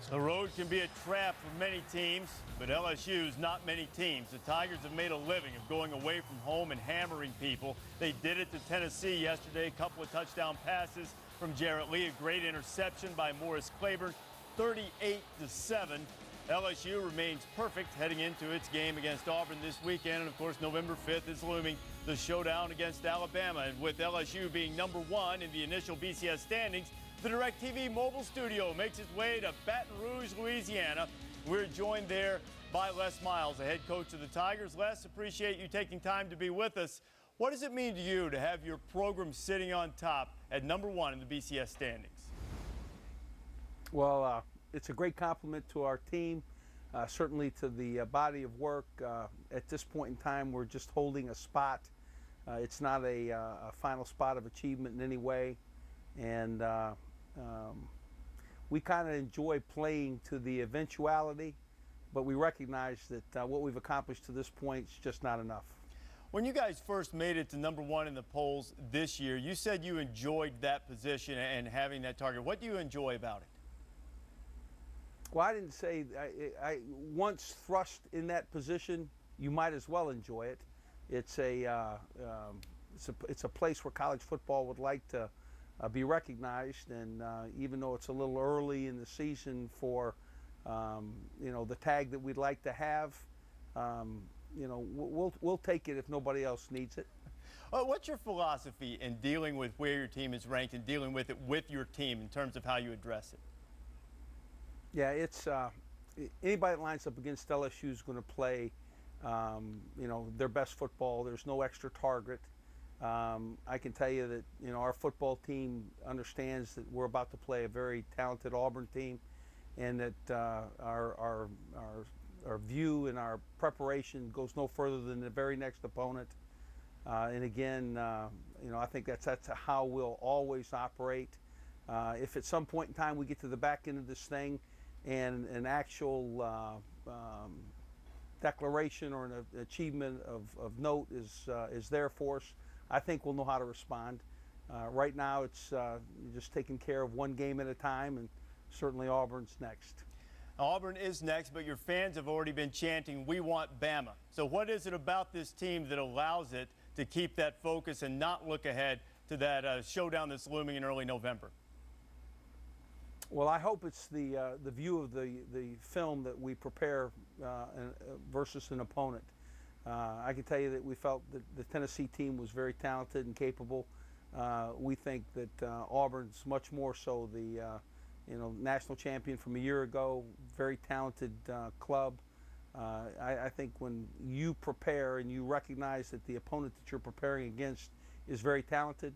The road can be a trap for many teams, but LSU's not many teams. The Tigers have made a living of going away from home and hammering people. They did it to Tennessee yesterday. A couple of touchdown passes from Jarrett Lee, a great interception by Morris Claiborne, 38-7. LSU remains perfect heading into its game against Auburn this weekend. And, of course, November 5th is looming, the showdown against Alabama. And with LSU being number one in the initial BCS standings, the DirecTV mobile studio makes its way to Baton Rouge, Louisiana. We're joined there by Les Miles, the head coach of the Tigers. Les, appreciate you taking time to be with us. What does it mean to you to have your program sitting on top at number one in the BCS standings? Well, it's a great compliment to our team, certainly to the body of work. At this point in time, we're just holding a spot. It's not a final spot of achievement in any way. And we kind of enjoy playing to the eventuality, but we recognize that what we've accomplished to this point is just not enough. When you guys first made it to number one in the polls this year, you said you enjoyed that position and having that target. What do you enjoy about it? Well, I didn't say I once thrust in that position, you might as well enjoy it. It's a place where college football would like to be recognized, and even though it's a little early in the season for the tag that we'd like to have, we'll take it if nobody else needs it. What's your philosophy in dealing with where your team is ranked and dealing with it with your team in terms of how you address it? Yeah, it's anybody that lines up against LSU is going to play their best football. There's no extra target. I can tell you that our football team understands that we're about to play a very talented Auburn team, and that our view and our preparation goes no further than the very next opponent. And again, I think that's how we'll always operate. If at some point in time we get to the back end of this thing and an actual declaration or an achievement of note is there for us, I think we'll know how to respond. Right now, it's just taking care of one game at a time, and certainly Auburn's next. Auburn is next, but your fans have already been chanting, "We want Bama." So what is it about this team that allows it to keep that focus and not look ahead to that showdown that's looming in early November? Well, I hope it's the view of the film that we prepare versus an opponent. I can tell you that we felt that the Tennessee team was very talented and capable. We think that Auburn's much more so the national champion from a year ago, very talented club. I think when you prepare and you recognize that the opponent that you're preparing against is very talented,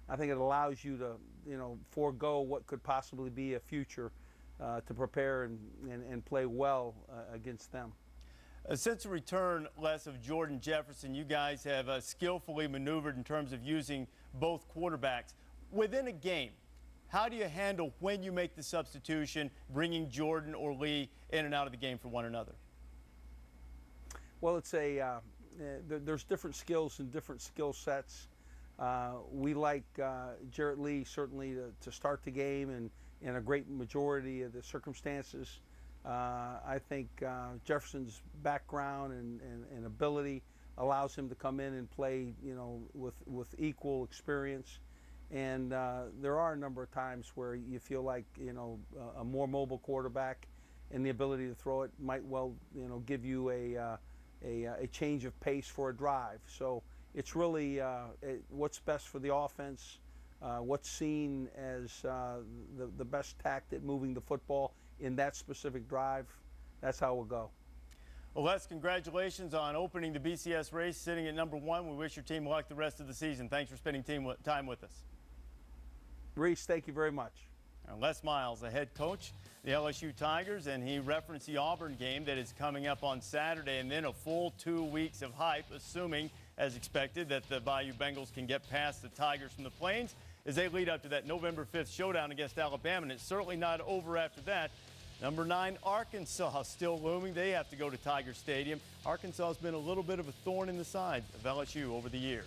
I think it allows you to forego what could possibly be a future to prepare and play well against them. Since the return, Les, of Jordan Jefferson, you guys have skillfully maneuvered in terms of using both quarterbacks. Within a game, how do you handle when you make the substitution, bringing Jordan or Lee in and out of the game for one another? Well, it's there's different skills and different skill sets. We like Jarrett Lee certainly to start the game and in a great majority of the circumstances. I think Jefferson's background and ability allows him to come in and play, with equal experience. And there are a number of times where you feel like, a more mobile quarterback and the ability to throw it might well, give you a change of pace for a drive. So it's really what's best for the offense, what's seen as the best tact at moving the football in that specific drive. That's how we'll go. Well, Les, congratulations on opening the BCS race, sitting at number one. We wish your team luck the rest of the season. Thanks for spending time with us. Reese, thank you very much. Les Miles, the head coach, the LSU Tigers, and he referenced the Auburn game that is coming up on Saturday, and then a full 2 weeks of hype, assuming, as expected, that the Bayou Bengals can get past the Tigers from the Plains as they lead up to that November 5th showdown against Alabama. And it's certainly not over after that. Number 9, Arkansas, still looming. They have to go to Tiger Stadium. Arkansas has been a little bit of a thorn in the side of LSU over the years.